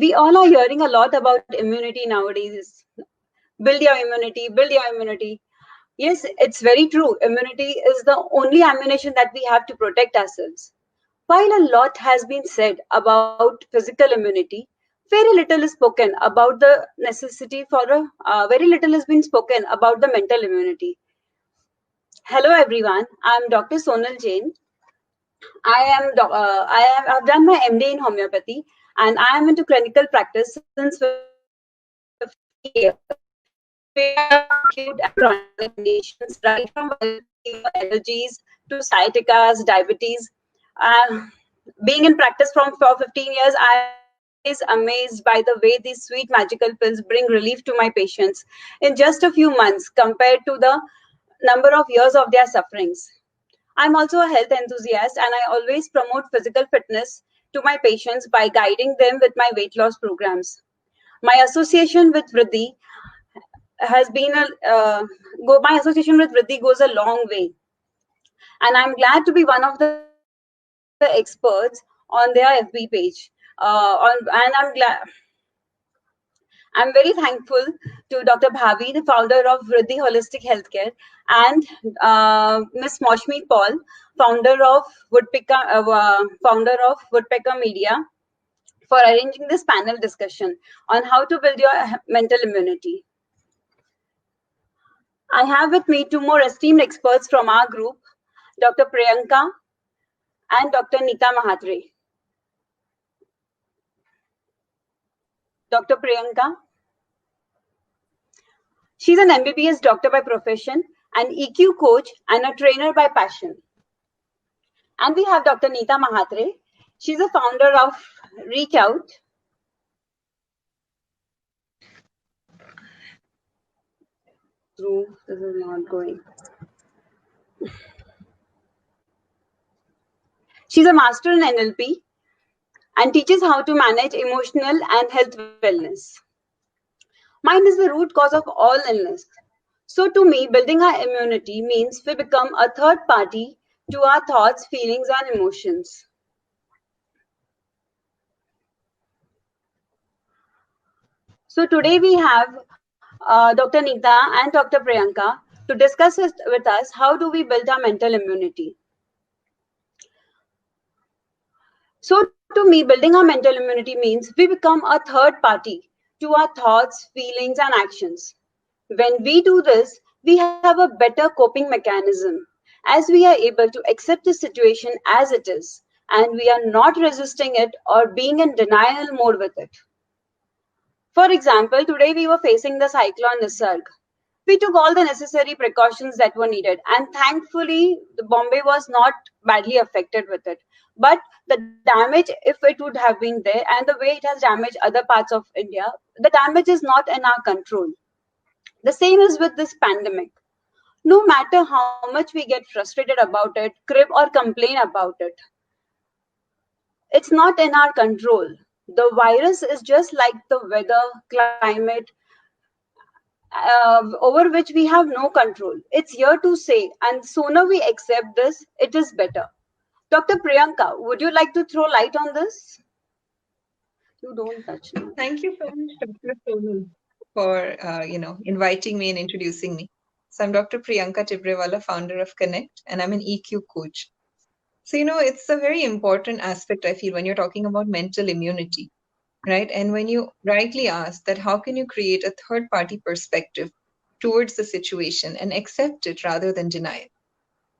We all are hearing a lot about immunity nowadays. Build your immunity, build your immunity. Yes, it's very true. Immunity is the only ammunition that we have to protect ourselves. While a lot has been said about physical immunity, very little is spoken about the necessity for very little has been spoken about the mental immunity. Hello everyone, I'm Dr. Sonal Jain. I've done my MD in homeopathy and I am into clinical practice since 15 years. We have acute and chronic conditions right from viral fever, allergies to sciaticas, diabetes. Uh, Being in practice for 15 years, I am always amazed by the way these sweet magical pills bring relief to my patients in just a few months compared to the number of years of their sufferings. I'm also a health enthusiast and I always promote physical fitness to my patients by guiding them with my weight loss programs. My association with Vriddhi has been my association with Vriddhi goes a long way, and I'm glad to be one of the experts on their FB page. I'm very thankful to Dr. Bhavi, the founder of Vriddhi Holistic Healthcare, and Ms. Moshmeet Paul, founder of Woodpecker Media, for arranging this panel discussion on how to build your mental immunity. I have with me two more esteemed experts from our group, Dr. Priyanka and Dr. Neeta Mahatre. Dr. Priyanka, she's an MBBS doctor by profession, an EQ coach, and a trainer by passion. And we have Dr. Neeta Mahatre. She's a founder of Reach Out. This is not going. She's a master in NLP and teaches how to manage emotional and health wellness. Mind is the root cause of all illness. So to me, building our immunity means we become a third party to our thoughts, feelings, and emotions. So today we have Dr. Neeta and Dr. Priyanka to discuss with us how do we build our mental immunity. So to me, building our mental immunity means we become a third party to our thoughts, feelings, and actions. When we do this, we have a better coping mechanism as we are able to accept the situation as it is and we are not resisting it or being in denial mode with it. For example, today we were facing the cyclone Nisarg. We took all the necessary precautions that were needed, and thankfully, the Bombay was not badly affected with it. But the damage, if it would have been there, and the way it has damaged other parts of India, the damage is not in our control. The same is with this pandemic. No matter how much we get frustrated about it, crib or complain about it, it's not in our control. The virus is just like the weather, climate, over which we have no control. It's here to stay, and sooner we accept this, it is better. Dr. Priyanka, would you like to throw light on this? You don't touch me. Thank you so much, Dr. Sonal, for inviting me and introducing me. So I'm Dr. Priyanka Tibrewala, founder of Connect, and I'm an EQ coach. So it's a very important aspect, I feel, when you're talking about mental immunity, right? And when you rightly ask that how can you create a third party perspective towards the situation and accept it rather than deny it.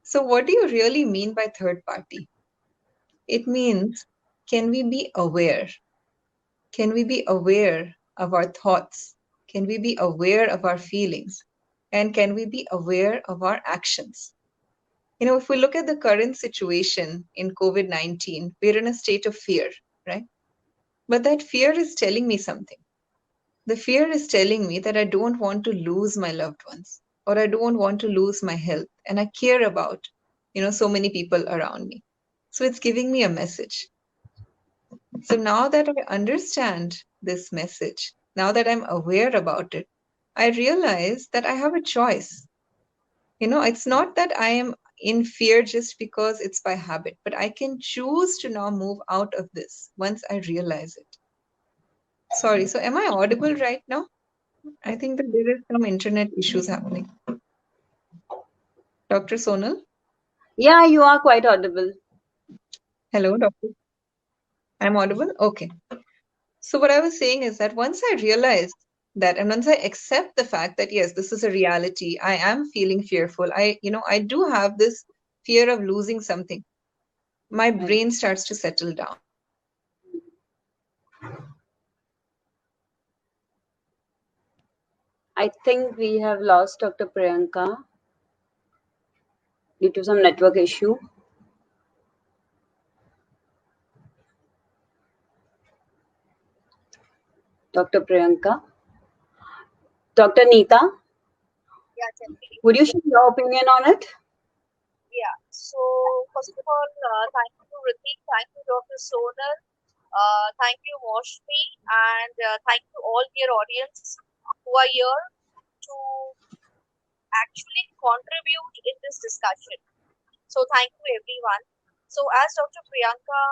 So what do you really mean by third party? It means, can we be aware? Can we be aware of our thoughts? Can we be aware of our feelings? And can we be aware of our actions? If we look at the current situation in COVID-19, we're in a state of fear, right? But that fear is telling me something. The fear is telling me that I don't want to lose my loved ones, or I don't want to lose my health, and I care about, so many people around me. So it's giving me a message. So now that I understand this message, now that I'm aware about it, I realize that I have a choice. It's not that I am in fear just because it's by habit, but I can choose to now move out of this once I realize it. Sorry, so am I audible right now? I think that there is some internet issues happening. Dr. Sonal? Yeah, you are quite audible. Hello, doctor. I'm audible? Okay. So what I was saying is that once I realized that, and once I accept the fact that yes, this is a reality, I am feeling fearful. I do have this fear of losing something. My Right. brain starts to settle down. I think we have lost Dr. Priyanka due to some network issue. Dr. Priyanka. Dr. Neeta, Yeah, definitely. would you share your opinion on it? Yeah. So first of all, thank you, Ritik. Thank you, Dr. Sonal. Thank you, Moshmi, and thank you all dear audience who are here to actually contribute in this discussion. So thank you, everyone. So as Dr. Priyanka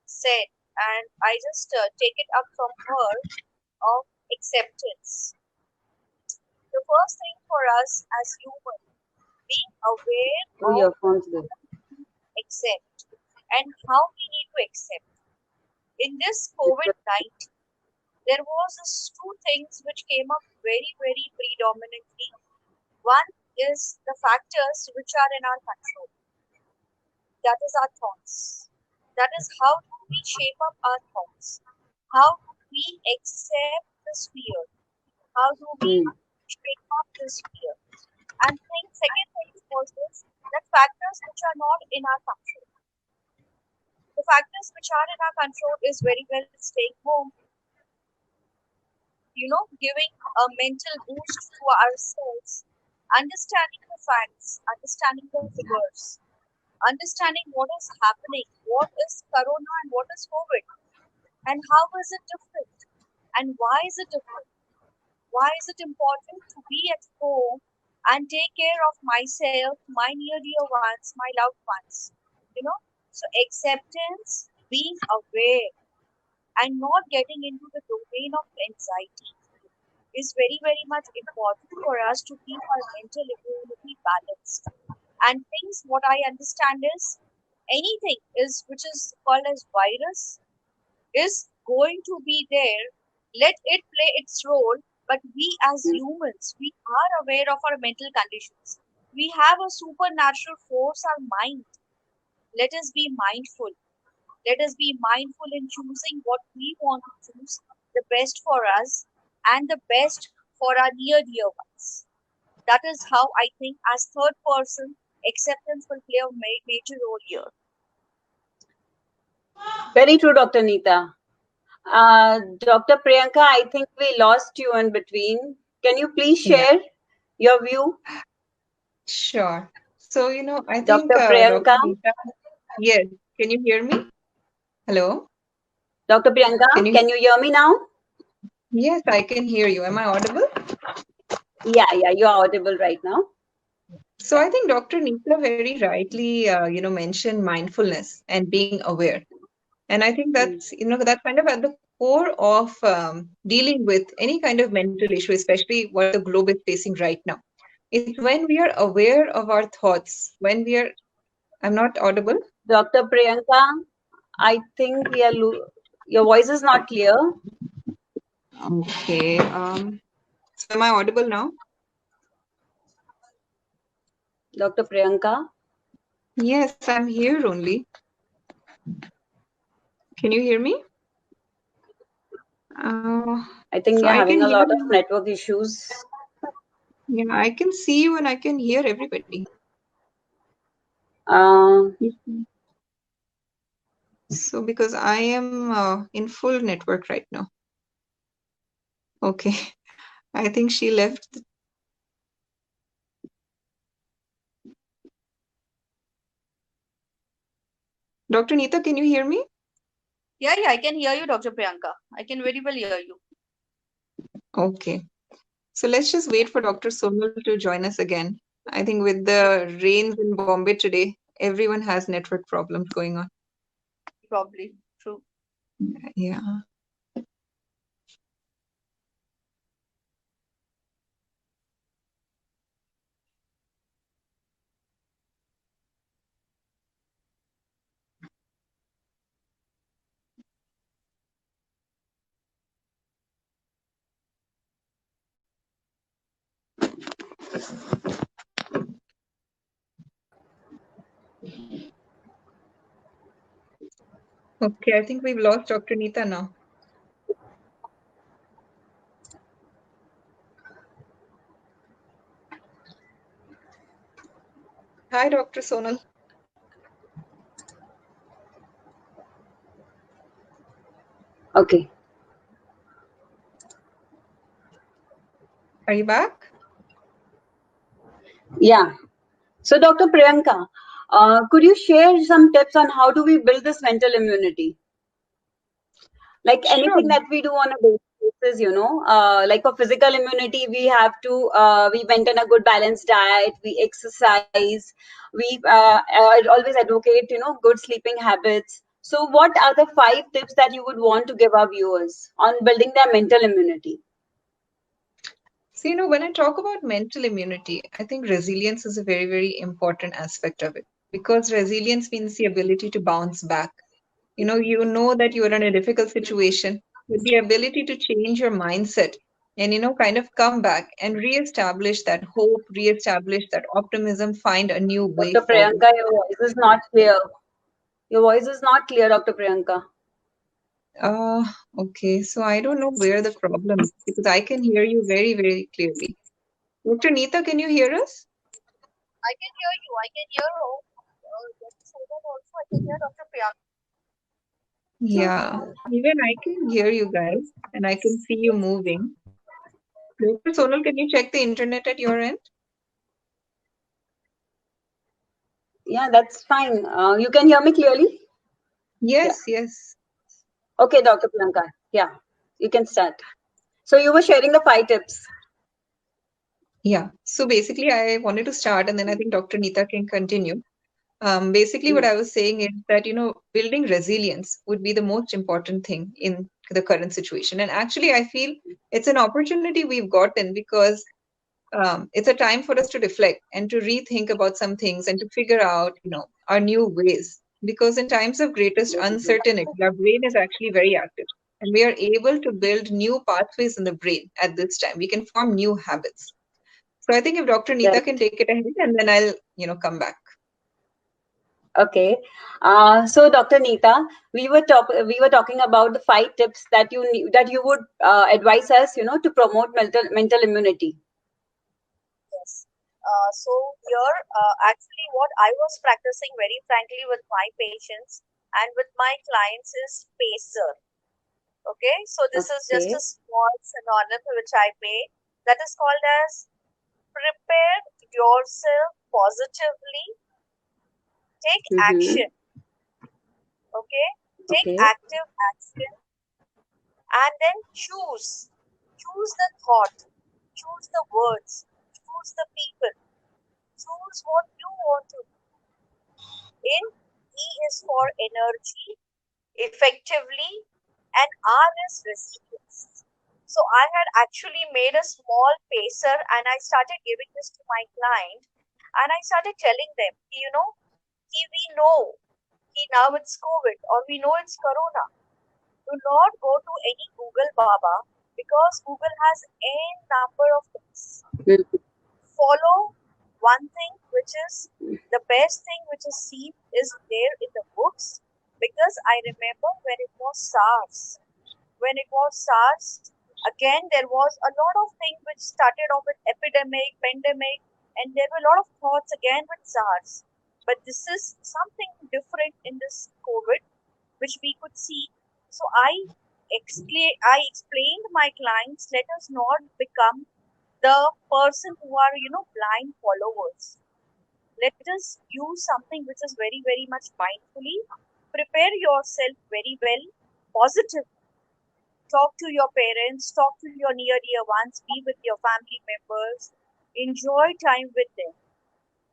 said, and I just take it up from her of acceptance. The first thing for us as humans, being aware Oh, of your phone's there. accept and how we need to accept. In this COVID-19, there was this two things which came up very, very predominantly. One is the factors which are in our control. That is our thoughts. That is how do we shape up our thoughts? How do we accept this fear? How do we shape up this fear? And second thing was this, that factors which are not in our control. The factors which are in our control is very well staying home, giving a mental boost to ourselves, understanding the facts, understanding the figures, understanding what is happening, what is corona and what is COVID, and how is it different, and why is it different? Why is it important to be at home and take care of myself, my near dear ones, my loved ones? So acceptance, being aware, and not getting into the domain of anxiety is very, very much important for us to keep our mental immunity balanced. And things, what I understand is anything is which is called as virus is going to be there. Let it play its role, but we as humans, we are aware of our mental conditions. We have a supernatural force, our mind. Let us be mindful. Let us be mindful in choosing what we want to choose, the best for us and the best for our near dear ones. That is how I think, as third person, acceptance will play a major role here. Very true, Dr. Neeta. Dr. Priyanka, I think we lost you in between. Can you please share your view? Sure. So, I Dr. think Priyanka? Dr. Neeta, yes, can you hear me? Hello? Dr. Priyanka, can you hear me now? Yes, I can hear you. Am I audible? Yeah, you're audible right now. So I think Dr. Neeta very rightly, mentioned mindfulness and being aware. And I think that's kind of at the core of dealing with any kind of mental issue, especially what the globe is facing right now. It's when we are aware of our thoughts, I'm not audible. Dr. Priyanka, I think we are your voice is not clear. Okay. So am I audible now? Dr. Priyanka? Yes, I'm here only. Can you hear me? I think So you're I can having a hear lot of you. network issues. Yeah, I can see you and I can hear everybody. So because I am in full network right now. Okay. I think she left. Dr. Neeta, can you hear me? Yeah, I can hear you, Dr. Priyanka. I can very well hear you. Okay. So let's just wait for Dr. Sonal to join us again. I think with the rains in Bombay today, everyone has network problems going on. Probably. True. Yeah. Okay, I think we've lost Dr. Neeta now. Hi, Dr. Sonal. Okay. Are you back? Yeah. So, Dr. Priyanka, could you share some tips on how do we build this mental immunity? Like Sure. anything that we do on a daily basis, like for physical immunity, we have to, we maintain a good balanced diet, we exercise, we always advocate, good sleeping habits. So, what are the 5 tips that you would want to give our viewers on building their mental immunity? So, when I talk about mental immunity, I think resilience is a very, very important aspect of it, because resilience means the ability to bounce back. You know that you are in a difficult situation, with the ability to change your mindset and, kind of come back and reestablish that hope, reestablish that optimism, find a new way Dr. forward. Priyanka, your voice is not clear. Your voice is not clear, Dr. Priyanka. Uh, okay, so I don't know where the problem is, because I can hear you very, very clearly. Dr. Neeta, can you hear us? I can hear you. I can hear Dr. Sonal also. I can hear Dr. Priyanka. Yeah, even I can hear you guys, and I can see you moving. Dr. Sonal, can you check the internet at your end? Yeah, that's fine. You can hear me clearly? Yeah. Yes. Okay, Dr. Priyanka. Yeah, you can start. So you were sharing the 5 tips. Yeah. So basically, I wanted to start, and then I think Dr. Neeta can continue. Basically, what Mm. I was saying is that, building resilience would be the most important thing in the current situation. And actually, I feel it's an opportunity we've gotten, because it's a time for us to reflect and to rethink about some things and to figure out, our new ways. Because in times of greatest uncertainty, our brain is actually very active, and we are able to build new pathways in the brain at this time. We can form new habits. So I think if Dr. Neeta Right. can take it ahead, and then I'll, come back. Okay. So Dr. Neeta, we were talking about the 5 tips that you would advise us, to promote mental immunity. Yes. So here, actually, what I was practicing very frankly with my patients and with my clients is PACER. Okay, so this is just Okay. a small synonym which I made, that is called as prepare yourself positively, take Mm-hmm. action. Okay, take Okay. active action, and then choose the thought, choose the words, choose the people, choose what you want to do. In E is for energy, effectively, and R is resilience. So I had actually made a small pacer and I started giving this to my client, and I started telling them, we know now it's COVID, or we know it's Corona. Do not go to any Google Baba, because Google has a number of things. Mm. Follow one thing, which is the best thing which is seen is there in the books. Because I remember when it was SARS, again there was a lot of things which started off with epidemic, pandemic, and there were a lot of thoughts again with SARS. But this is something different in this COVID, which we could see. So I explained my clients, let us not become the person who are, blind followers. Let us use something which is very, very much mindfully. Prepare yourself very well, positive. Talk to your parents, talk to your near dear ones, be with your family members, enjoy time with them.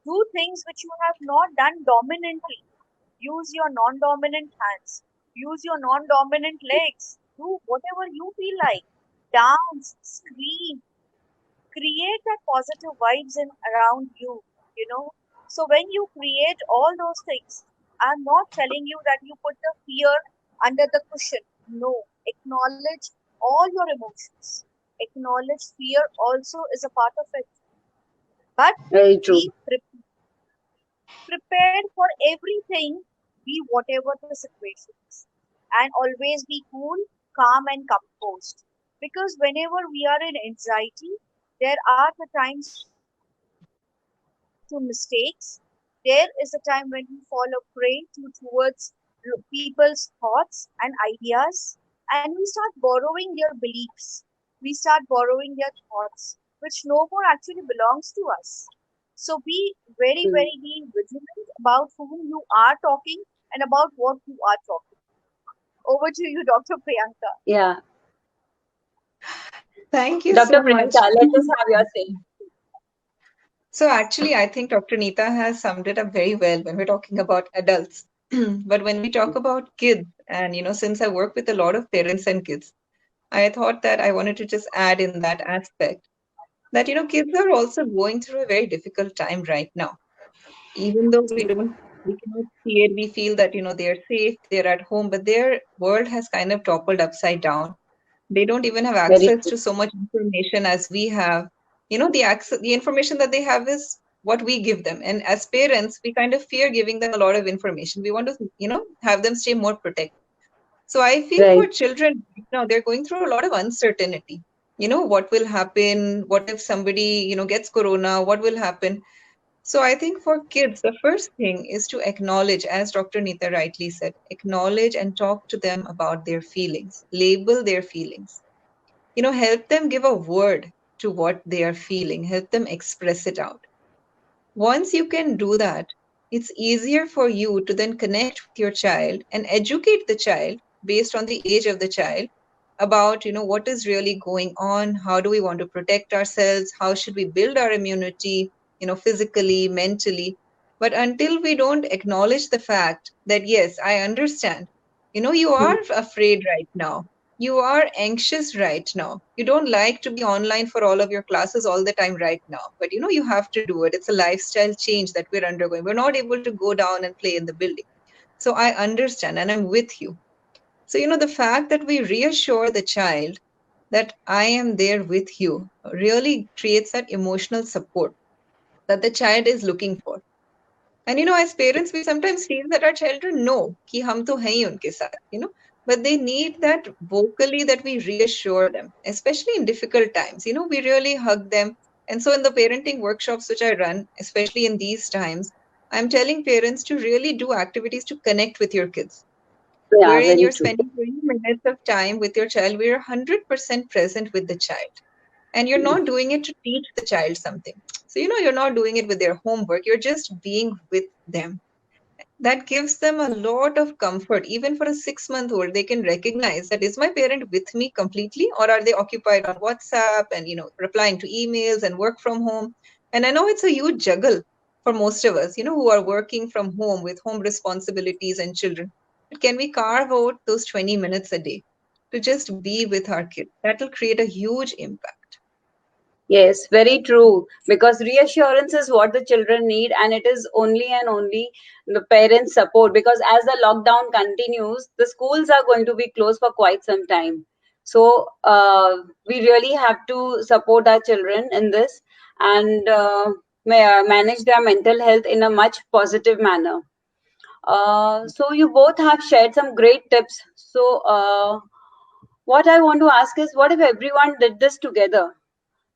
Do things which you have not done dominantly. Use your non dominant hands, use your non dominant legs, do whatever you feel like. Dance, scream, create that positive vibes in around you, you know. So when you create all those things, I'm not telling you that you put the fear under the cushion. No, acknowledge all your emotions. Acknowledge fear also is a part of it. But Very true. be prepared for everything, be whatever the situation is, and always be cool, calm, and composed. Because whenever we are in anxiety, there are the times to mistakes. There is a time when we fall a prey towards people's thoughts and ideas, and we start borrowing their beliefs. We start borrowing their thoughts, which no more actually belongs to us. So be very, Mm. very be vigilant about whom you are talking and about what you are talking. Over to you, Dr. Priyanka. Yeah. Thank you Dr. so much. Priyanka, let us have your say. So actually, I think Dr. Neeta has summed it up very well when we're talking about adults. But when we talk about kids, and since I work with a lot of parents and kids, I thought that I wanted to just add in that aspect that kids are also going through a very difficult time right now. Even though we cannot see it, we feel that they're safe, they're at home, but their world has kind of toppled upside down. They don't even have Very access true. to so much information as we have. The information that they have is what we give them, and as parents we kind of fear giving them a lot of information. We want to have them stay more protected. So I feel for Right. children now, they're going through a lot of uncertainty. What will happen, what if somebody gets corona, what will happen. So I think for kids, the first thing is to acknowledge, as Dr. Neeta rightly said, acknowledge and talk to them about their feelings, label their feelings. Help them give a word to what they are feeling, help them express it out. Once you can do that, it's easier for you to then connect with your child and educate the child based on the age of the child about what is really going on, how do we want to protect ourselves, how should we build our immunity, physically, mentally. But until we don't acknowledge the fact that yes, I understand, you Mm. are afraid right now, you are anxious right now, you don't like to be online for all of your classes all the time right now, but you have to do it. It's a lifestyle change that we're undergoing. We're not able to go down and play in the building. So I understand and I'm with you. So, the fact that we reassure the child that I am there with you really creates that emotional support that the child is looking for. And, as parents, we sometimes feel that our children know कि हम तो हैं ही उनके साथ, but they need that vocally that we reassure them, especially in difficult times. We really hug them. And so in the parenting workshops which I run, especially in these times, I'm telling parents to really do activities to connect with your kids, Yeah, wherein very you're true. spending 20 minutes of time with your child, where you're 100% present with the child. And you're not doing it to teach the child something. So, you're not doing it with their homework, you're just being with them. That gives them a lot of comfort. Even for a 6-month-old, they can recognize that is my parent with me completely, or are they occupied on WhatsApp and, replying to emails and work from home. And I know it's a huge juggle for most of us, who are working from home with home responsibilities and children. But can we carve out those 20 minutes a day to just be with our kids? That will create a huge impact. Yes, very true. Because reassurance is what the children need, and it is only and only the parents' support. Because as the lockdown continues, the schools are going to be closed for quite some time. So we really have to support our children in this and manage their mental health in a much positive manner. So you both have shared some great tips. So what I want to ask is, what if everyone did this together?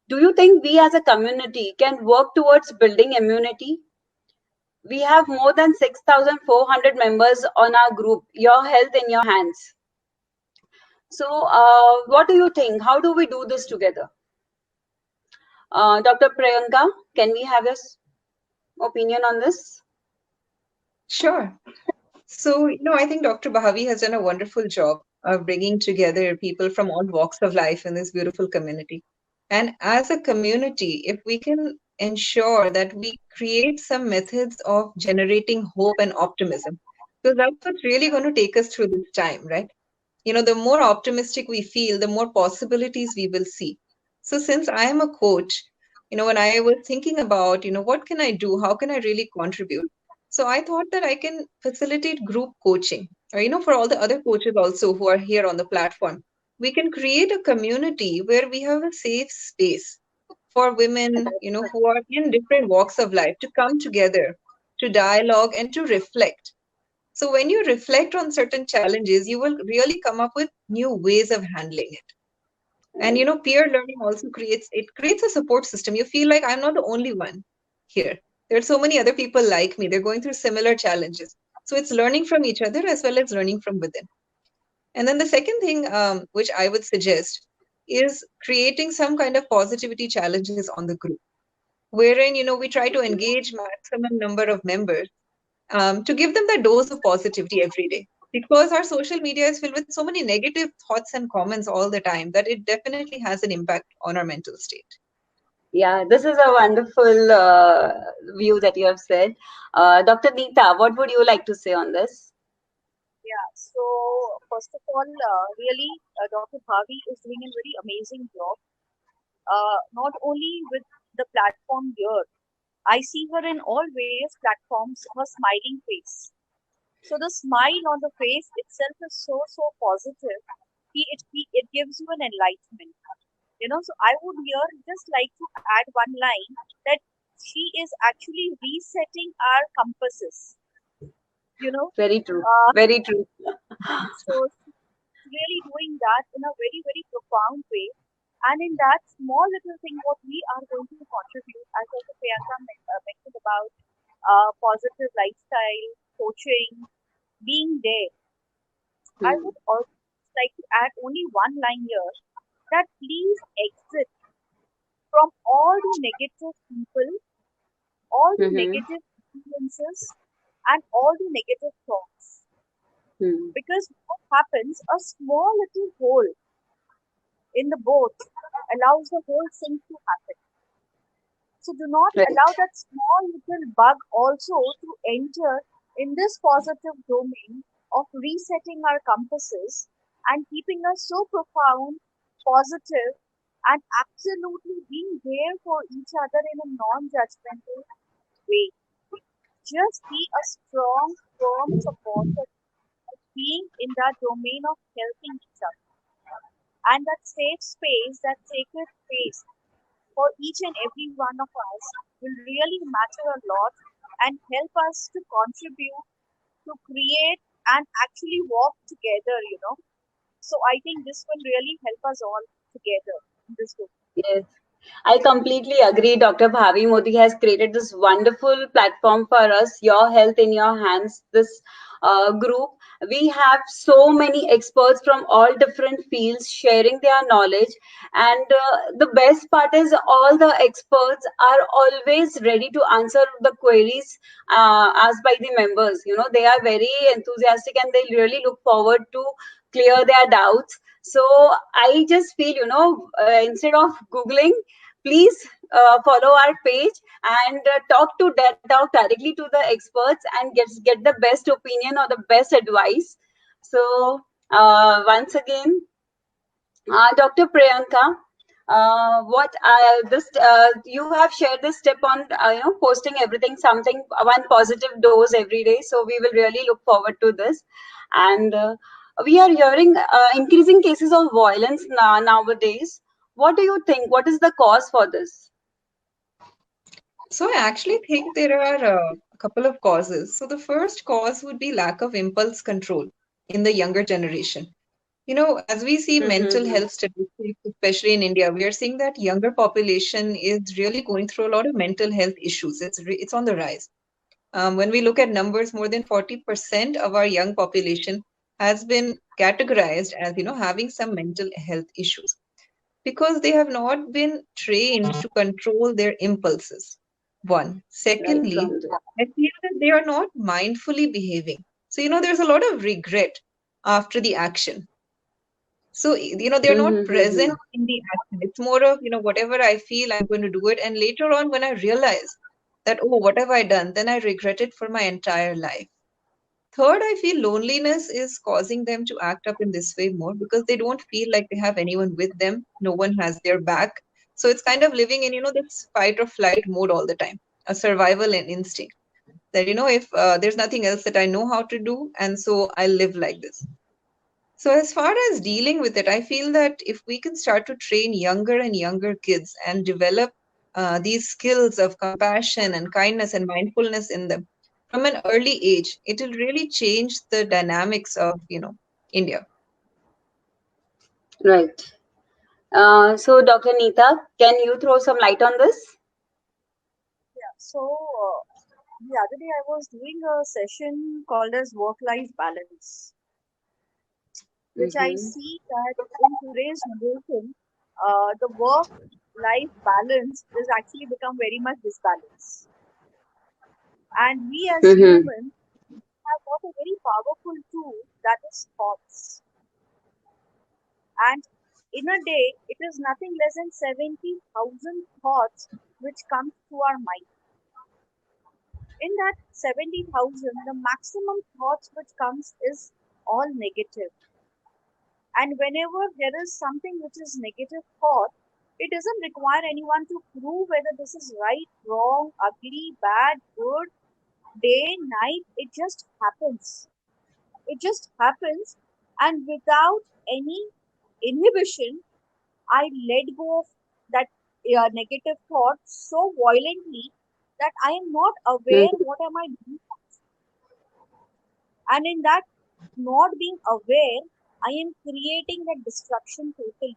Do you think we as a community can work towards building immunity? We have more than 6,400 members on our group, Your Health in Your Hands. So, what do you think? How do we do this together? Dr. Priyanka, can we have your opinion on this? Sure. So, I think Dr. Bahavi has done a wonderful job of bringing together people from all walks of life in this beautiful community. And as a community, if we can ensure that we create some methods of generating hope and optimism, because that's what's really going to take us through this time, right? The more optimistic we feel, the more possibilities we will see. So, since I am a coach, when I was thinking about, what can I do? How can I really contribute? So, I thought that I can facilitate group coaching, or, for all the other coaches also who are here on the platform. We can create a community where we have a safe space for women, who are in different walks of life to come together, to dialogue and to reflect. So when you reflect on certain challenges, you will really come up with new ways of handling it. And peer learning also creates a support system. You feel like I'm not the only one here. There are so many other people like me. They're going through similar challenges. So it's learning from each other as well as learning from within. And then the second thing, which I would suggest, is creating some kind of positivity challenges on the group, wherein we try to engage maximum number of members, to give them that dose of positivity every day. Because our social media is filled with so many negative thoughts and comments all the time that it definitely has an impact on our mental state. Yeah, this is a wonderful view that you have said. Dr. Neeta, what would you like to say on this? Yeah, so first of all, really, Dr. Bhavi is doing a very amazing job. Not only with the platform here, I see her in all various platforms, her smiling face. So the smile on the face itself is so positive. It gives you an enlightenment. So I would here just like to add one line that she is actually resetting our compasses. Very true. Very true. So really doing that in a very, very profound way. And in that small little thing, what we are going to contribute, as also Priyanka mentioned about positive lifestyle, coaching, being there. I would also like to add only one line here, that please exit from all the negative people, all the negative influences, and all the negative thoughts. Because what happens, a small little hole in the boat allows the whole thing to happen. So do not allow that small little bug also to enter in this positive domain of resetting our compasses and keeping us so profound, positive, and absolutely being there for each other in a non-judgmental way. Just be a strong, firm supporter of being in that domain of helping each other. And that safe space, that sacred space for each and every one of us will really matter a lot and help us to contribute, to create, and actually walk together. So I think this will really help us all together in this way. Yes, I completely agree. Dr. Bhavi Modi has created this wonderful platform for us, Your Health in Your Hands, this group. We have so many experts from all different fields sharing their knowledge. And the best part is all the experts are always ready to answer the queries asked by the members. They are very enthusiastic and they really look forward to clear their doubts. So I just feel, instead of Googling, please follow our page and talk directly to the experts and get the best opinion or the best advice. So once again, Dr. Priyanka, what this you have shared this tip on posting everything, something, one positive dose every day. So we will really look forward to this. And we are hearing increasing cases of violence nowadays. What do you think? What is the cause for this? So I actually think there are a couple of causes. So the first cause would be lack of impulse control in the younger generation. As we see mental health statistics, especially in India, we are seeing that younger population is really going through a lot of mental health issues. It's on the rise. When we look at numbers, more than 40% of our young population has been categorized as having some mental health issues because they have not been trained to control their impulses. One. Secondly, I feel that they are not mindfully behaving. So, there's a lot of regret after the action. So, they're not present in the action. It's more of, whatever I feel, I'm going to do it. And later on, when I realize that, oh, what have I done? Then I regret it for my entire life. Third, I feel loneliness is causing them to act up in this way more because they don't feel like they have anyone with them. No one has their back. So it's kind of living in, this fight or flight mode all the time, a survival and instinct that, if there's nothing else that I know how to do, and so I live like this. So as far as dealing with it, I feel that if we can start to train younger and younger kids and develop these skills of compassion and kindness and mindfulness in them from an early age, it will really change the dynamics of, India. Right. So, Dr. Neeta, can you throw some light on this? Yeah. So the other day I was doing a session called as work-life balance, which I Mm-hmm. see that in today's generation, the work-life balance is actually become very much disbalanced. And we as Mm-hmm. humans have got a very powerful tool, that is thoughts. And in a day, it is nothing less than 70,000 thoughts which come to our mind. In that 70,000, the maximum thoughts which comes is all negative. And whenever there is something which is negative thought, it doesn't require anyone to prove whether this is right, wrong, ugly, bad, good, day, night. It just happens. It just happens. And without any inhibition, I let go of that negative thought so violently that I am not aware Mm-hmm. what am I doing. And in that not being aware, I am creating that destruction totally.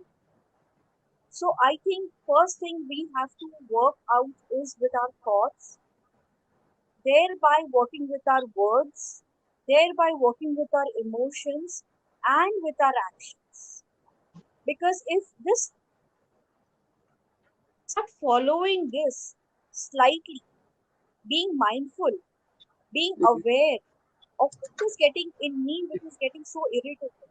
So I think first thing we have to work out is with our thoughts, thereby working with our words, thereby working with our emotions and with our actions. Because if this start following this slightly, being mindful, being aware of what is getting in me, which is getting so irritated.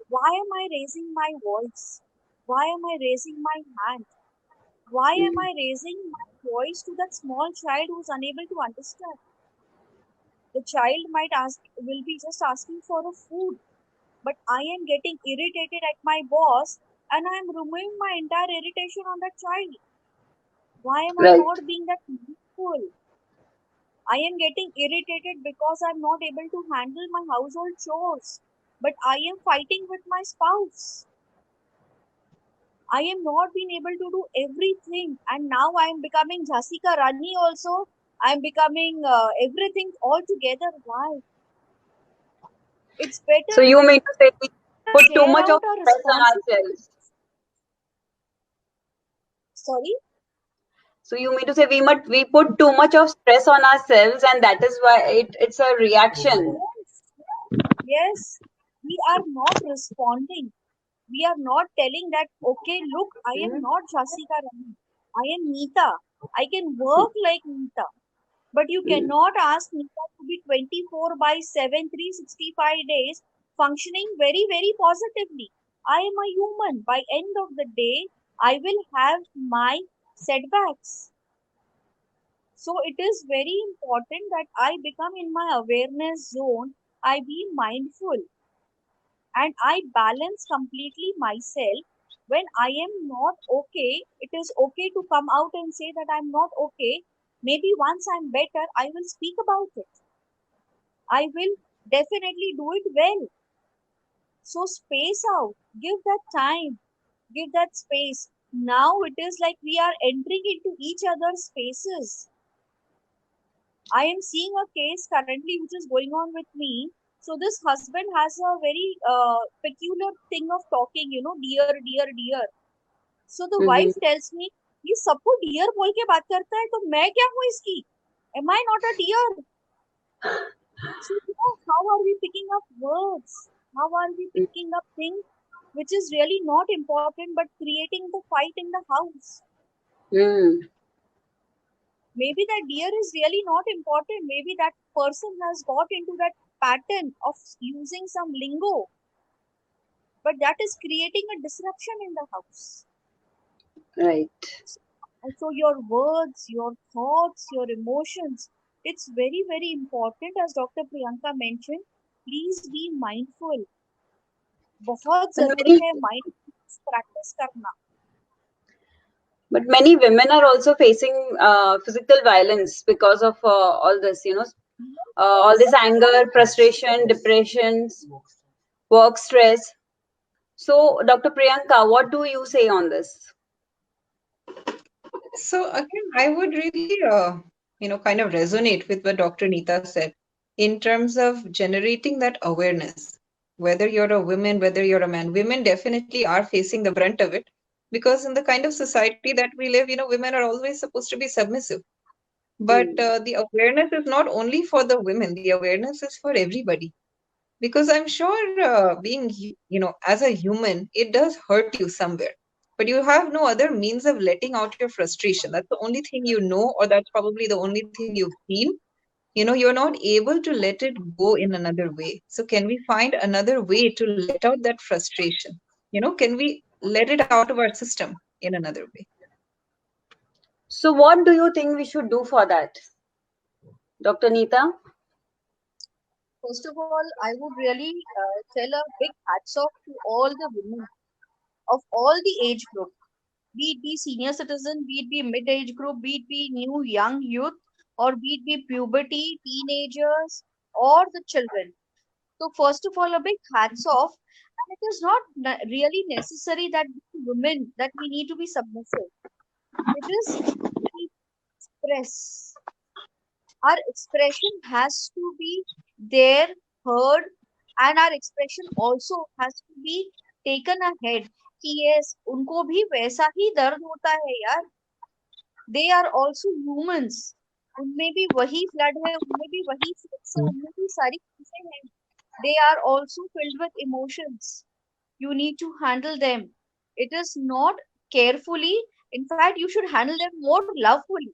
Why am I raising my voice? Why am I raising my hand? Why am I raising my voice to that small child who's unable to understand? The child might ask, will be just asking for a food, but I am getting irritated at my boss and I am removing my entire irritation on that child. Why am I Right. not being that mindful? I am getting irritated because I'm not able to handle my household chores, but I am fighting with my spouse. I am not being able to do everything, and now I am becoming Jessica Rani also. I am becoming everything all together. Why? It's So, better you mean to say we put too share much of out our stress on responsibility. ourselves? Sorry. So, you mean to say we put too much of stress on ourselves, and that is why it's a reaction. Yes. Yes. We are not responding. We are not telling that, okay, look, I am not Jessica Rani. I am Neeta. I can work like Neeta. But you cannot ask Neeta to be 24 by 7, 365 days functioning very, very positively. I am a human. By end of the day, I will have my setbacks. So it is very important that I become in my awareness zone. I be mindful and I balance completely myself. When I am not okay, it is okay to come out and say that I'm not okay. Maybe once I'm better, I will speak about it. I will definitely do it well. So space out, give that time, give that space. Now it is like we are entering into each other's spaces. I am seeing a case currently which is going on with me. So this husband has a very peculiar thing of talking, dear, dear, dear. So the Mm-hmm. wife tells me, ये सबको dear बोल के बात करता है तो मैं क्या हूँ इसकी? Am I not a dear? So how are we picking up words? How are we picking up things which is really not important but creating the fight in the house? Mm. Maybe that dear is really not important. Maybe that person has got into that pattern of using some lingo, but that is creating a disruption in the house. Right. And so your words, your thoughts, your emotions, it's very, very important as Dr. Priyanka mentioned. Please be mindful. बहुत But जरूरी many है mindfulness practice करना. but many women are also facing physical violence because of all this. All this Yes, anger, frustration, depressions, work stress. So, Dr. Priyanka, what do you say on this? So again, I would really, kind of resonate with what Dr. Neeta said in terms of generating that awareness. Whether you're a woman, whether you're a man, women definitely are facing the brunt of it because in the kind of society that we live, women are always supposed to be submissive. But Hmm. the awareness is not only for the women, the awareness is for everybody. Because I'm sure as a human, it does hurt you somewhere. But you have no other means of letting out your frustration. That's the only thing you know, or that's probably the only thing you've seen. You're not able to let it go in another way. So, can we find another way to let out that frustration? Can we let it out of our system in another way? So, what do you think we should do for that, Dr. Neeta? First of all, I would really tell a big hats off to all the women of all the age group, be it be senior citizen, be it be mid-age group, be it be new young youth, or be it be puberty, teenagers, or the children. So first of all, a big hats off. And it is not really necessary that women that we need to be submissive. It is we express. Our expression has to be there, heard, and our expression also has to be taken ahead. कि yes, उनको भी वैसा ही दर्द होता है यार. They are also humans. उनमें भी वही फ्लड है, उनमें भी वही फ्लड्स है, उनमें भी सारी चीजें हैं. They are also filled with emotions. You need to handle them. It is not carefully. In fact, you should handle them more lovefully.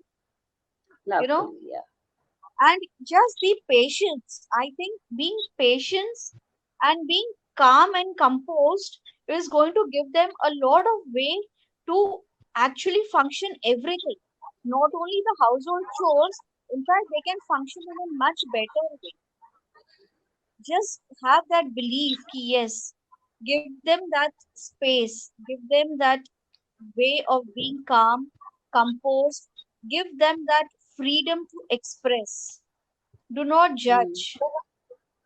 You know, Lovely, yeah. and just be patient. I think being patient and being calm and composed is going to give them a lot of way to actually function everything. Not only the household chores, in fact, they can function in a much better way. Just have that belief ki yes, give them that space, give them that way of being calm, composed, give them that freedom to express. Do not Hmm. judge.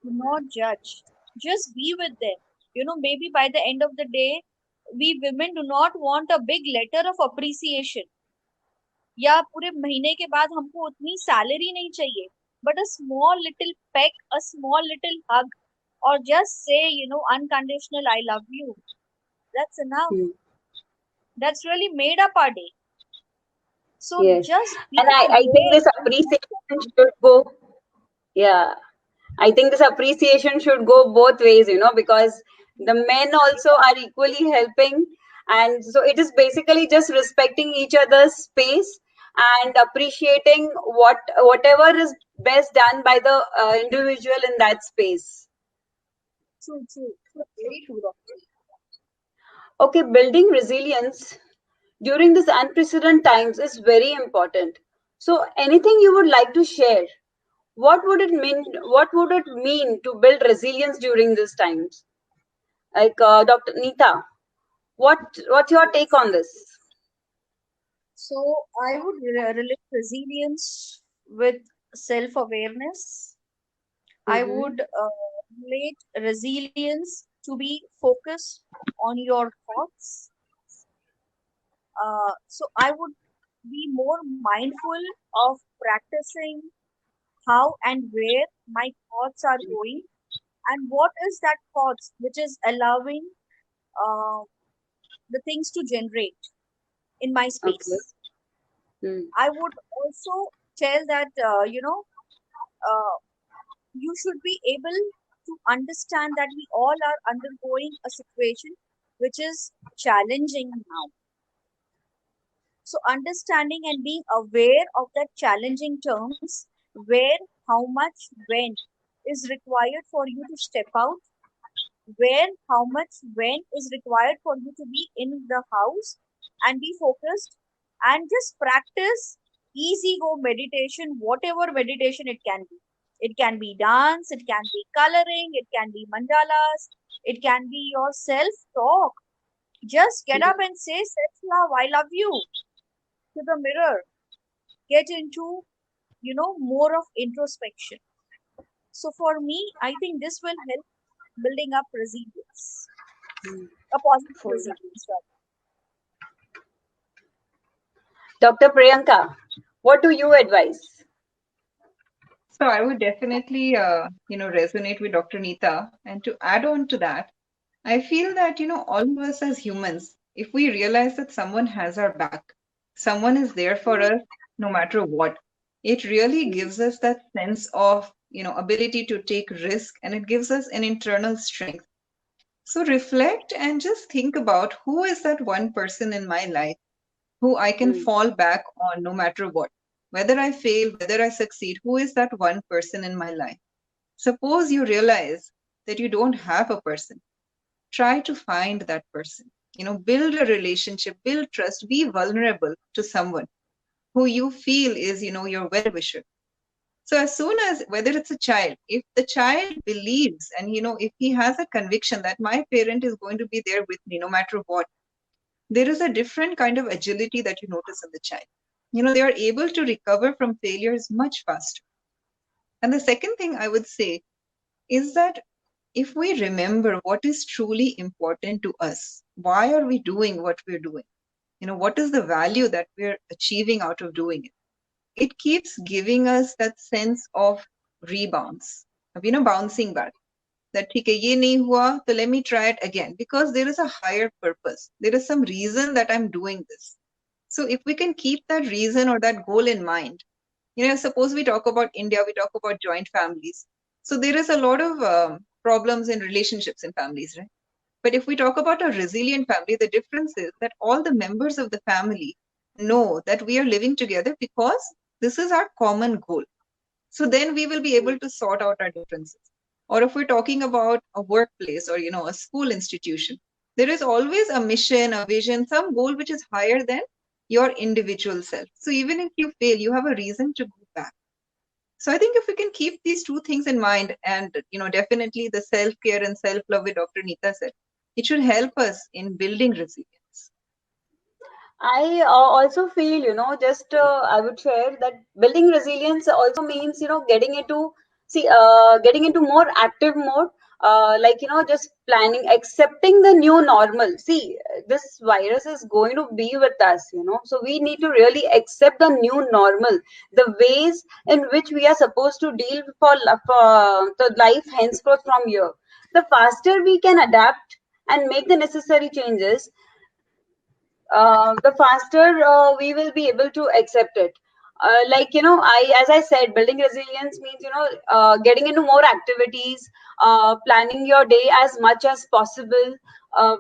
Do not judge. Just be with them. Maybe by the end of the day, we women do not want a big letter of appreciation. या पूरे महीने के बाद हमको उतनी salary नहीं चाहिए. But a small little peck, a small little hug, or just say, unconditional, I love you. That's enough. Hmm. That's really made up our day. So Yes. just be And I think aware this and appreciation should go, yeah. I think this appreciation should go both ways, because the men also are equally helping. And so it is basically just respecting each other's space and appreciating whatever is best done by the individual in that space. true, true. Very true, Doctor. Okay, building resilience during this unprecedented times is very important. So anything you would like to share? What would it mean? What would it mean to build resilience during these times? Like Dr. Neeta, what's your take Yes. on this? So I would relate resilience with self-awareness. I Mm-hmm. would relate resilience to be focused on your thoughts. So I would be more mindful of practicing how and where my thoughts are going and what is that thoughts which is allowing uh, the things to generate in my Okay. space. Mm. I would also tell that uh, you should be able to understand that we all are undergoing a situation which is challenging now. So understanding and being aware of that challenging terms, where, how much, when is required for you to step out, where, how much, when is required for you to be in the house and be focused and just practice easy go meditation, whatever meditation it can be. It can be dance, it can be coloring, it can be mandalas, it can be your self talk. Just get up and say self love, I love you to the mirror. Get into, more of introspection. So for me, I think this will help building up resilience, a positive For resilience. Rather. Dr. Priyanka, what do you advise? So I would definitely, resonate with Dr. Neeta. And to add on to that, I feel that, all of us as humans, if we realize that someone has our back, someone is there for us no matter what, it really gives us that sense of, ability to take risk, and it gives us an internal strength. So reflect and just think about who is that one person in my life who I can Hmm. fall back on no matter what. Whether I fail, whether I succeed, who is that one person in my life? Suppose you realize that you don't have a person, try to find that person. Build a relationship, build trust, be vulnerable to someone who you feel is, your well wisher. So as soon as, whether it's a child, if the child believes and, if he has a conviction that my parent is going to be there with me no matter what, there is a different kind of agility that you notice in the child. They are able to recover from failures much faster. And the second thing I would say is that if we remember what is truly important to us, why are we doing what we're doing? What is the value that we're achieving out of doing it? It keeps giving us that sense of rebounds, of, bouncing back. That ठीक है ये नहीं हुआ, so let me try it again, because there is a higher purpose. There is some reason that I'm doing this. So if we can keep that reason or that goal in mind, suppose we talk about India, we talk about joint families. So there is a lot of problems in relationships in families, right? But if we talk about a resilient family, the difference is that all the members of the family know that we are living together because this is our common goal. So then we will be able to sort out our differences. Or if we're talking about a workplace or, a school institution, there is always a mission, a vision, some goal which is higher than your individual self. So even if you fail, you have a reason to go back. So I think if we can keep these two things in mind, and definitely the self-care and self-love with Dr. Neeta said, it should help us in building resilience. I also feel, just I would share that building resilience also means, getting into more active mode, like, just planning, accepting the new normal. See, this virus is going to be with us, so we need to really accept the new normal, the ways in which we are supposed to deal for the life henceforth from here. The faster we can adapt and make the necessary changes, the faster we will be able to accept it. Like, as I said, building resilience means, getting into more activities, planning your day as much as possible.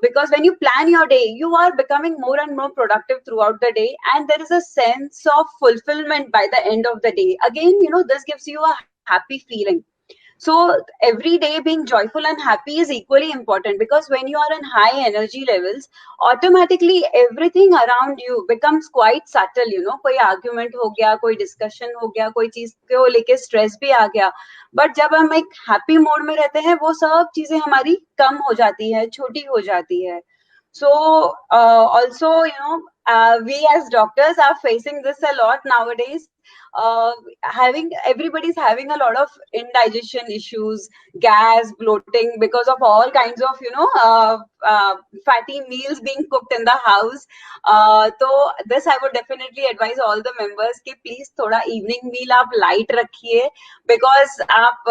Because when you plan your day, you are becoming more and more productive throughout the day, and there is a sense of fulfillment by the end of the day. Again, this gives you a happy feeling. So every day being joyful and happy is equally important, because when you are in high energy levels, automatically everything around you becomes quite subtle. कोई argument हो गया, कोई discussion हो गया, कोई चीज को लेके stress भी आ गया, but जब हम एक happy mode में रहते हैं, वो सब चीजें हमारी कम हो जाती है, छोटी हो जाती है. So also, we as doctors are facing this a lot nowadays. Having Everybody's having a lot of indigestion issues, gas, bloating, because of all kinds of fatty meals being cooked in the house. So this I would definitely advise all the members कि please थोड़ा evening meal आप light रखिए, because आप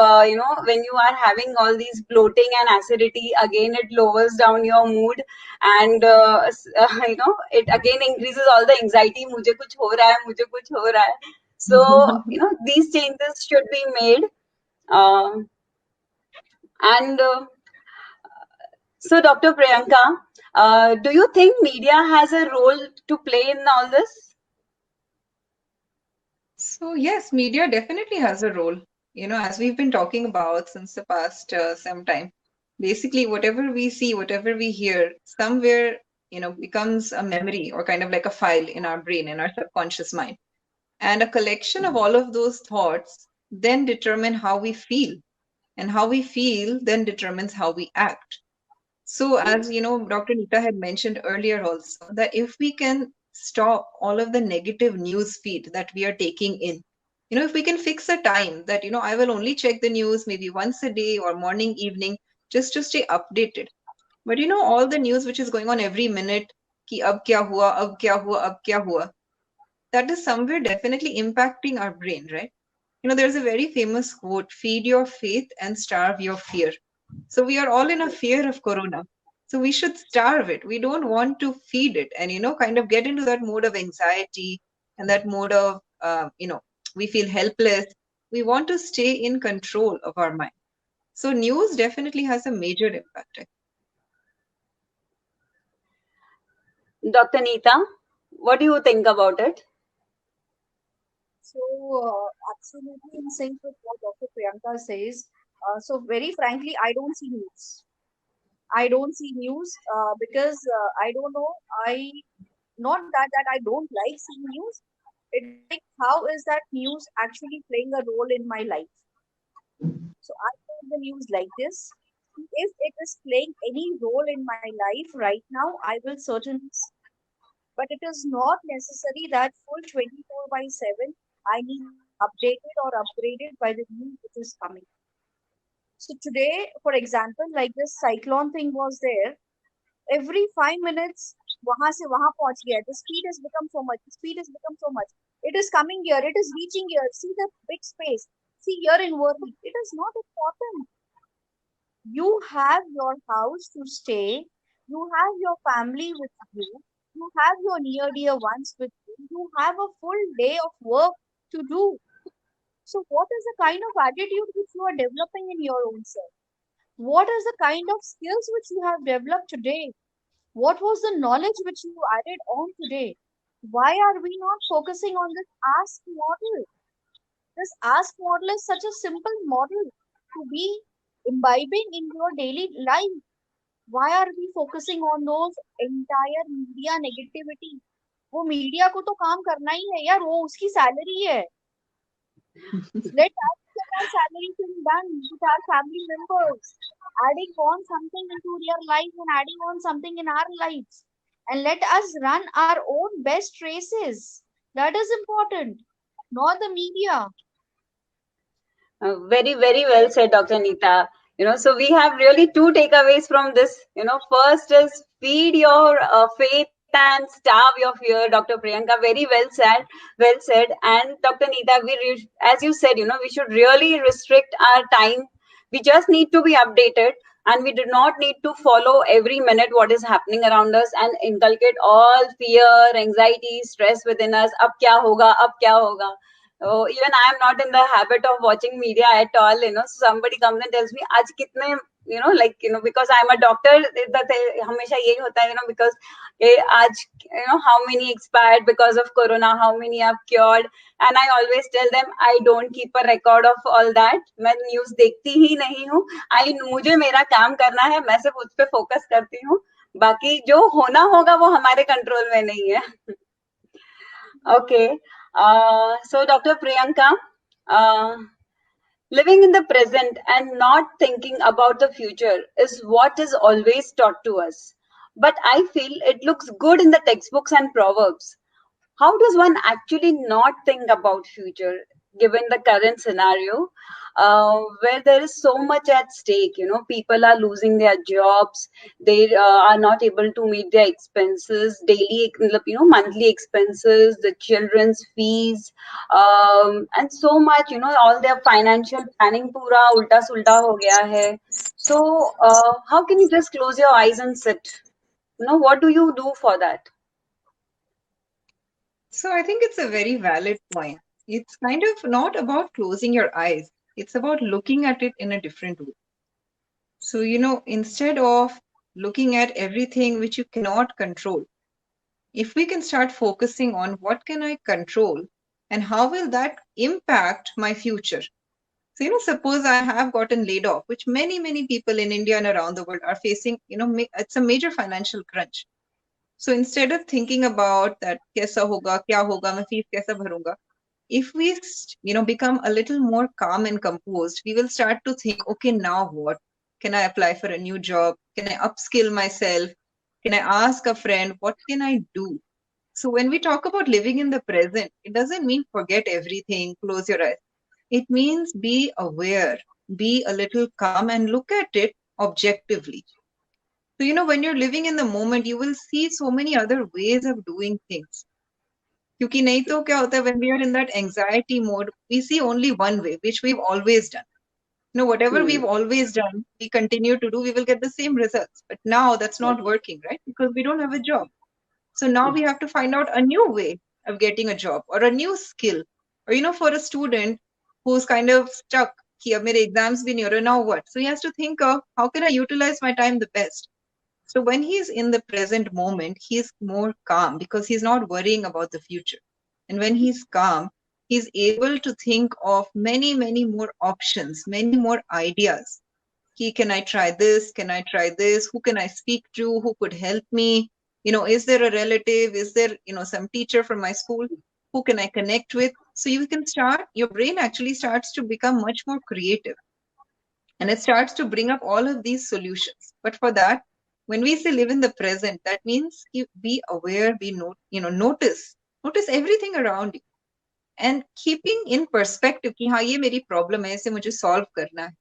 when you are having all these bloating and acidity, again it lowers down your mood, and it again increases all the anxiety. मुझे कुछ हो रहा है, मुझे कुछ हो रहा है. So, these changes should be made. And so, Dr. Priyanka, do you think media has a role to play in all this? So yes, media definitely has a role. As we've been talking about since the past some time, basically whatever we see, whatever we hear, somewhere, becomes a memory or kind of like a file in our brain, in our subconscious mind. And a collection of all of those thoughts then determine how we feel. And how we feel then determines how we act. So as Dr. Neeta had mentioned earlier also, that if we can stop all of the negative news feed that we are taking in, if we can fix a time that, I will only check the news maybe once a day or morning, evening, just to stay updated. But all the news which is going on every minute, ki ab kya hua, ab kya hua, ab kya hua, that is somewhere definitely impacting our brain, right? There's a very famous quote, feed your faith and starve your fear. So we are all in a fear of corona. So we should starve it. We don't want to feed it and, kind of get into that mode of anxiety and that mode of, we feel helpless. We want to stay in control of our mind. So news definitely has a major impact. Dr. Neeta, what do you think about it? So, absolutely in sync with what Dr. Priyanka says. So, very frankly, I don't see news. I don't see news because I don't know. Not that I don't like seeing news. It's like, how is that news actually playing a role in my life? So I take the news like this. If it is playing any role in my life right now, I will certainly see. But it is not necessary that full 24 by 7 I need updated or upgraded by the news which is coming. So today, for example, like this cyclone thing was there, every 5 minutes, वहां से वहां पहुंच गया. The speed has become so much. The speed has become so much. It is coming here. It is reaching here. See the big space. See here in Worli. It is not important. You have your house to stay. You have your family with you. You have your near dear ones with you. You have a full day of work to do. So, what is the kind of attitude which you are developing in your own self? What is the kind of skills which you have developed today? What was the knowledge which you added on today? Why are we not focusing on this ask model? This ask model is such a simple model to be imbibing in your daily life. Why are we focusing on those entire media negativity? वो media को तो काम करना ही है यार, वो उसकी salary है. Let us get our salary thing done with our family members, adding on something into their life and adding on something in our lives, and let us run our own best races. That is important, not the media. Very, very well said, Dr. Neeta. So we have really two takeaways from this. First is feed your faith and starve your fear. Dr. Priyanka, very well said, well said. And Dr. Neeta, as you said, we should really restrict our time. We just need to be updated, and we do not need to follow every minute what is happening around us and inculcate all fear, anxiety, stress within us. Ab kya hoga? Ab kya hoga? Oh, even I am not in the habit of watching media at all. So somebody comes and tells me, "Aaj kitne," because I'm a doctor. हमेशा यही होता है, because आज, how many expired because of corona, how many are cured, and I always tell them I don't keep a record of all that. मैं news देखती ही नहीं हूँ. मुझे मेरा काम करना है, मैं सिर्फ उस पे focus करती हूँ. बाकी जो होना होगा वो हमारे control में नहीं है. Okay. So, Dr. Priyanka, living in the present and not thinking about the future is what is always taught to us. But I feel it looks good in the textbooks and proverbs. How does one actually not think about future given the current scenario where there is so much at stake? People are losing their jobs, they are not able to meet their expenses, daily, monthly expenses, the children's fees, and so much, all their financial planning pura ulta sulta ho gaya hai. So how can you just close your eyes and sit? What do you do for that? So I think it's a very valid point. It's kind of not about closing your eyes. It's about looking at it in a different way. So, instead of looking at everything which you cannot control, if we can start focusing on what can I control and how will that impact my future? So, suppose I have gotten laid off, which many, many people in India and around the world are facing, it's a major financial crunch. So instead of thinking about that, kaisa hoga, kya hoga, main fees kaisa bharunga, if we, become a little more calm and composed, we will start to think, okay, now what? Can I apply for a new job? Can I upskill myself? Can I ask a friend? What can I do? So when we talk about living in the present, it doesn't mean forget everything, close your eyes. It means be aware, be a little calm and look at it objectively. So, when you're living in the moment, you will see so many other ways of doing things. क्योंकि नहीं तो क्या होता है, when we are in that anxiety mode, we see only one way, which we've always done. No, whatever we've always done, we continue to do, we will get the same results. But now that's not working, right? Because we don't have a job. So now we have to find out a new way of getting a job or a new skill. Or, for a student who's kind of stuck, here, mere exams been here, now what? So he has to think of how can I utilize my time the best? So when he's in the present moment, he's more calm because he's not worrying about the future. And when he's calm, he's able to think of many, many more options, many more ideas. Can I try this? Can I try this? Who can I speak to? Who could help me? Is there a relative? Is there, some teacher from my school? Who can I connect with? So you can start, your brain actually starts to become much more creative. And it starts to bring up all of these solutions. But for that, when we say live in the present, that means be aware, notice everything around you. And keeping in perspective, ki, haan, ye meri problem hai, ise mujhe solve karna hai.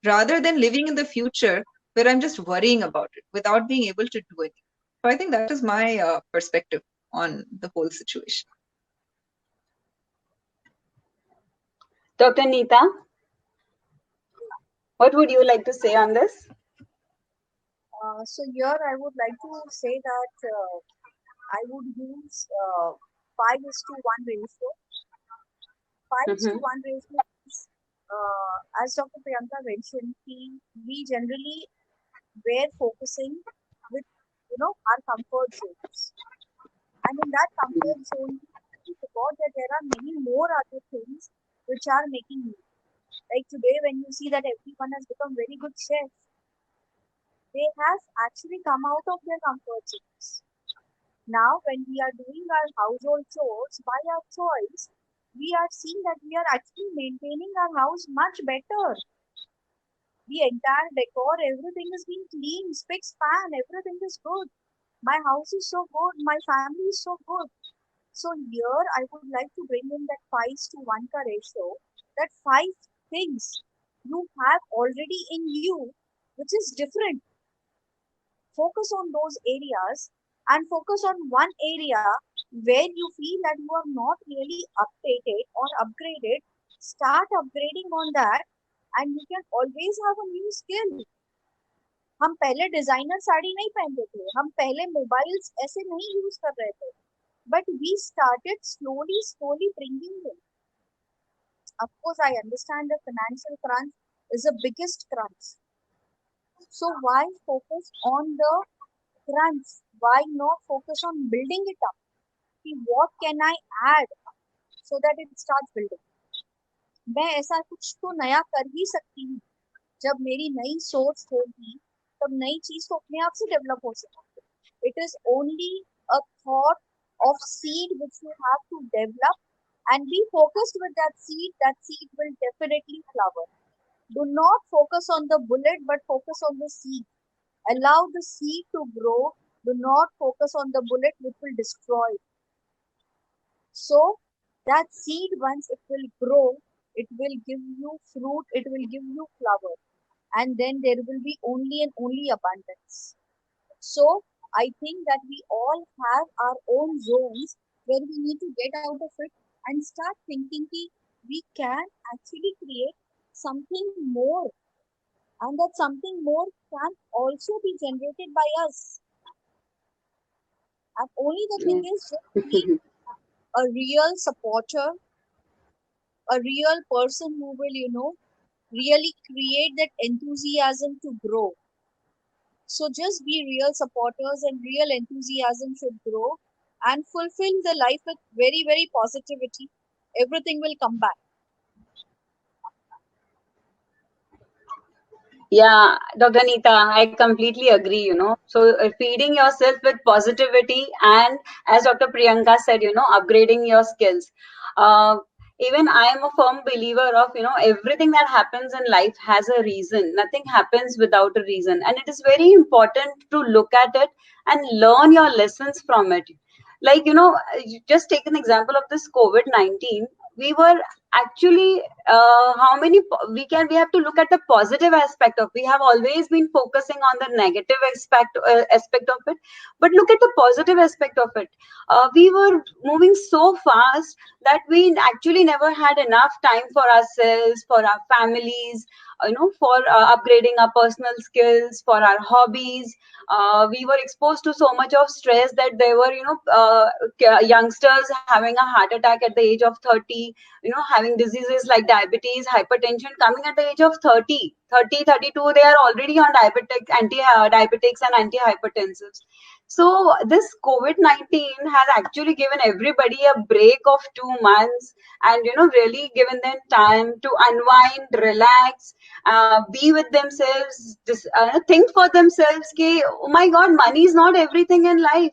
Rather than living in the future where I'm just worrying about it without being able to do it. So I think that is my perspective on the whole situation. Dr. Neeta, what would you like to say on this? So here I would like to say that I would use 5:1 ratio. 5:1 ratio is, as Dr. Priyanka mentioned, we generally were focusing with our comfort zones, and in that comfort zone, we forgot that there are many more other things which are making you. Like today, when you see that everyone has become very good chefs, they have actually come out of their comfort zones. Now, when we are doing our household chores by our choice, we are seeing that we are actually maintaining our house much better. The entire decor, everything is being clean, spick span, everything is good. My house is so good, my family is so good. So here I would like to bring in that 5:1 ka ratio, that 5 things you have already in you, which is different. Focus on those areas and focus on one area where you feel that you are not really updated or upgraded. Start upgrading on that and you can always have a new skill. हम पहले designer sari नहीं पहनते थे, हम पहले mobiles ऐसे नहीं use कर रहे थे, but we started slowly bringing in. Of course, I understand the financial crunch is the biggest crunch. So why focus on the crunch? Why not focus on building it up? See, what can I add so that it starts building? मैं ऐसा कुछ तो नया कर ही सकती हूँ. जब मेरी नई सोच होगी, तब नई चीज तो अपने आप से डेवलप हो सकती है. It is only a thought of seed which you have to develop and be focused with that seed. That seed will definitely flower. Do not focus on the bullet, but focus on the seed. Allow the seed to grow. Do not focus on the bullet which will destroy. So that seed, once it will grow, it will give you fruit, it will give you flower, and then there will be only and only abundance. So I think that we all have our own zones where we need to get out of it and start thinking that we can actually create something more, and that something more can also be generated by us. And only the thing is just be a real supporter, a real person who will, really create that enthusiasm to grow. So just be real supporters, and real enthusiasm should grow and fulfill the life with very, very positivity. Everything will come back. Yeah, Dr. Neeta, I completely agree, So feeding yourself with positivity and, as Dr. Priyanka said, upgrading your skills. Even I am a firm believer of, everything that happens in life has a reason. Nothing happens without a reason. And it is very important to look at it and learn your lessons from it. Like, just take an example of this COVID-19. We were actually how many we have to look at the positive aspect of. We have always been focusing on the negative aspect of it, but look at the positive aspect of it. We were moving so fast that we actually never had enough time for ourselves, for our families, for upgrading our personal skills, for our hobbies. We were exposed to so much of stress that there were youngsters having a heart attack at the age of 30, having diseases like diabetes, hypertension coming at the age of 30, 32. They are already on diabetics and antihypertensives. So this COVID-19 has actually given everybody a break of 2 months, and really given them time to unwind, relax, be with themselves, just think for themselves. Ki, oh my God, money is not everything in life.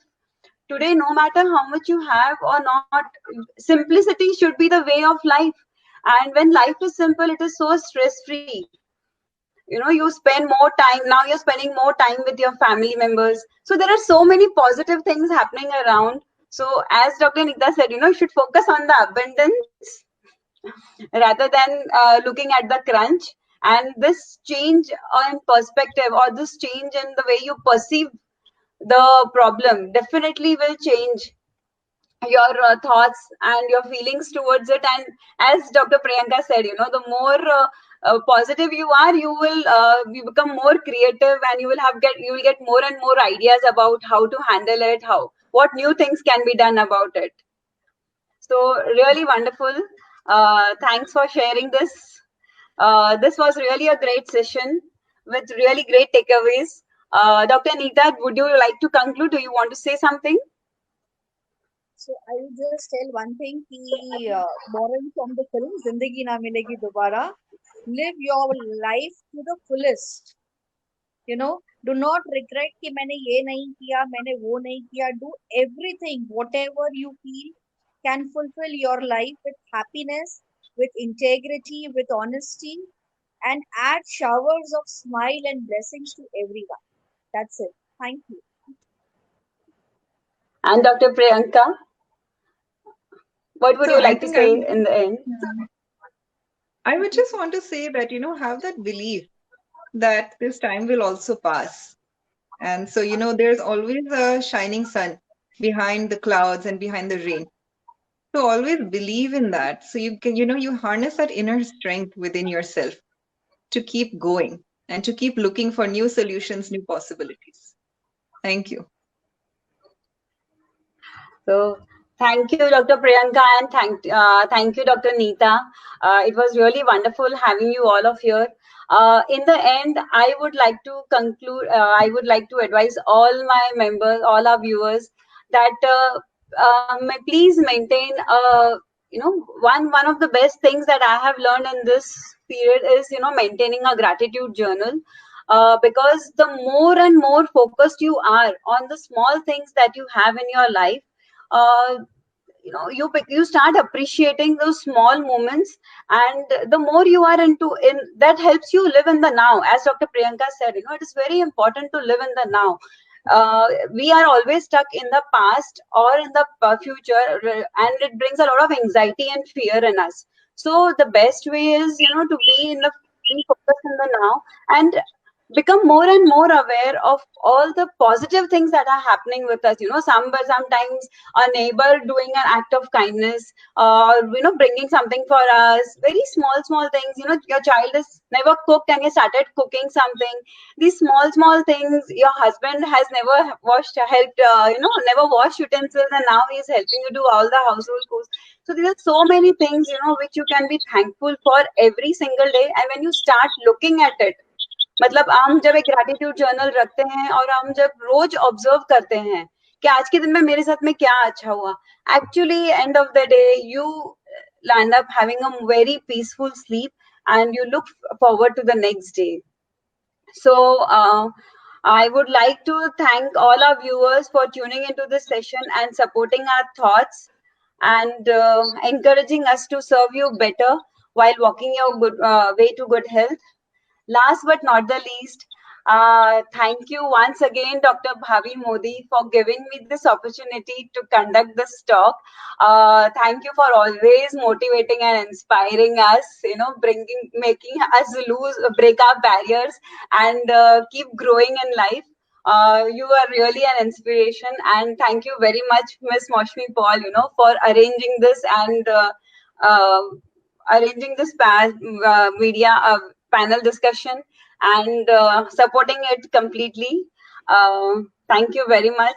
Today, no matter how much you have or not, simplicity should be the way of life. And when life is simple, it is so stress free. You spend more time. Now you're spending more time with your family members. So there are so many positive things happening around. So as Dr. Nita said, you should focus on the abundance rather than looking at the crunch. And this change in perspective, or this change in the way you perceive the problem, definitely will change your thoughts and your feelings towards it. And as Dr. Priyanka said, the more positive you are, you become more creative, and you will get more and more ideas about how to handle it, what new things can be done about it. So really wonderful. Thanks for sharing this. This was really a great session with really great takeaways. Dr. Nita, would you like to conclude? Do you want to say something? So I will just tell one thing, borrowing from the film Zindagi Na Milegi Dobara, live your life to the fullest. Do not regret कि मैंने ये नहीं किया, मैंने वो नहीं किया. Do everything, whatever you feel can fulfill your life with happiness, with integrity, with honesty, and add showers of smile and blessings to everyone. That's it. Thank you. And Dr. Priyanka, what would you like to say in the end? I would just want to say that, have that belief that this time will also pass. And so, there's always a shining sun behind the clouds and behind the rain. So always believe in that. So you can, you harness that inner strength within yourself to keep going and to keep looking for new solutions, new possibilities. Thank you. So thank you, Dr. Priyanka, and thank you, Dr. Nita. It was really wonderful having you all of here. In the end, I would like to conclude. I would like to advise all my members, all our viewers, that please maintain. One of the best things that I have learned in this period is maintaining a gratitude journal. Because the more and more focused you are on the small things that you have in your life, uh, you start appreciating those small moments, and the more you are in that helps you live in the now. As Dr. Priyanka said, it is very important to live in the now. We are always stuck in the past or in the future, and it brings a lot of anxiety and fear in us. So the best way is to be focused in the now, and become more and more aware of all the positive things that are happening with us. Sometimes a neighbor doing an act of kindness, or bringing something for us, very small things. Your child is never cooked and you started cooking something. These small things. Your husband has never never washed utensils, and now he is helping you do all the household chores. So there are so many things which you can be thankful for every single day. And when you start looking at it, मतलब हम जब एक gratitude journal रखते हैं और हम जब रोज observe करते हैं कि आज के दिन में मेरे साथ में क्या अच्छा हुआ, actually end of the day you land up having a very peaceful sleep, and you look forward to the next day. So I would like to thank all our viewers for tuning into this session and supporting our thoughts, and encouraging us to serve you better while walking your way to good health. Last but not the least, Thank you once again, Dr. Bhavi Modi, for giving me this opportunity to conduct this talk. Thank you for always motivating and inspiring us, making us break our barriers and keep growing in life. You are really an inspiration, and thank you very much, Miss Moshmi Paul, for uh, arranging this media panel discussion and supporting it completely. Thank you very much.